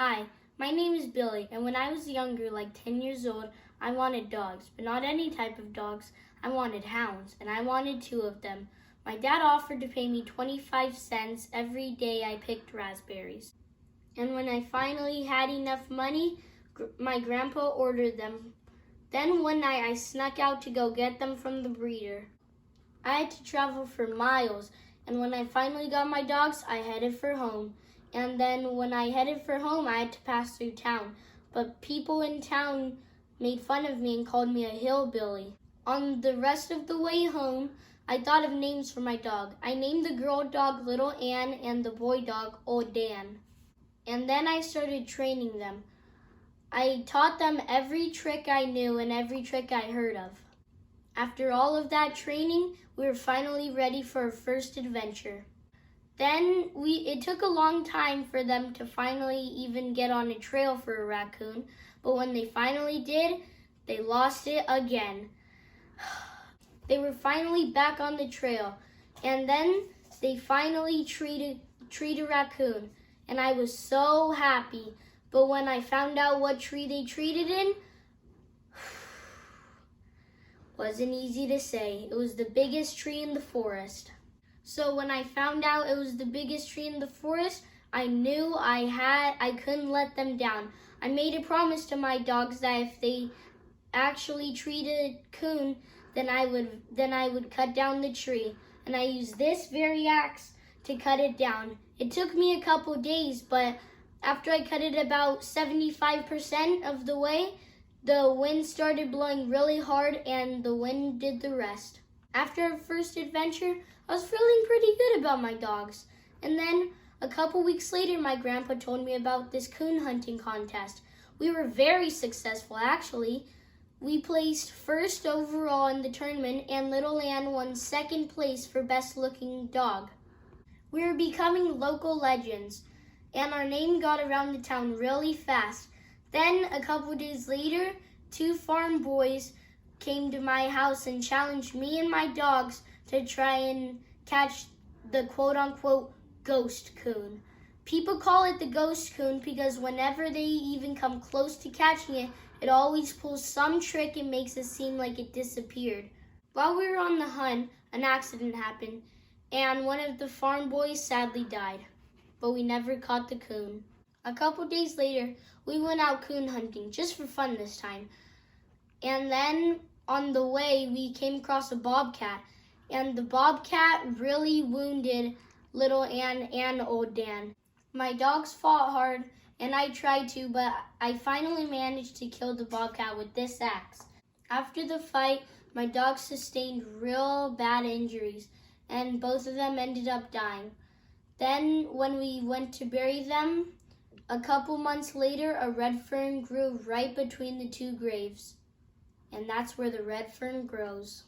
Hi, my name is Billy, and when I was younger, like 10 years old, I wanted dogs, but not any type of dogs. I wanted hounds, and I wanted 2 of them. My dad offered to pay me 25 cents every day I picked raspberries. And when I finally had enough money, my grandpa ordered them. Then one night I snuck out to go get them from the breeder. I had to travel for miles, and when I finally got my dogs, I headed for home. And then when I headed for home, I had to pass through town. But people in town made fun of me and called me a hillbilly. On the rest of the way home, I thought of names for my dog. I named the girl dog Little Ann and the boy dog Old Dan. And then I started training them. I taught them every trick I knew and every trick I heard of. After all of that training, we were finally ready for our first adventure. Then it took a long time for them to finally even get on a trail for a raccoon, but when they finally did, they lost it again. They were finally back on the trail, and then they finally treated a raccoon, and I was so happy. But when I found out what tree they treated in, wasn't easy to say. It was the biggest tree in the forest. So when I found out it was the biggest tree in the forest, I knew I couldn't let them down. I made a promise to my dogs that if they actually treated a coon, then I would cut down the tree. And I used this very axe to cut it down. It took me a couple days, but after I cut it about 75% of the way, the wind started blowing really hard and the wind did the rest. After our first adventure, I was feeling pretty good about my dogs. And then a couple weeks later, my grandpa told me about this coon hunting contest. We were very successful, actually. We placed first overall in the tournament, and Little Ann won second place for best looking dog. We were becoming local legends, and our name got around the town really fast. Then a couple days later, 2 farm boys came to my house and challenged me and my dogs to try and catch the quote-unquote ghost coon. People call it the ghost coon because whenever they even come close to catching it, it always pulls some trick and makes it seem like it disappeared. While we were on the hunt, an accident happened, and one of the farm boys sadly died, but we never caught the coon. A couple days later, we went out coon hunting, just for fun this time. And then on the way, we came across a bobcat, and the bobcat really wounded Little Ann and Old Dan. My dogs fought hard, and I tried to, but I finally managed to kill the bobcat with this axe. After the fight, my dogs sustained real bad injuries, and both of them ended up dying. Then when we went to bury them, a couple months later, a red fern grew right between the 2 graves. And that's where the red fern grows.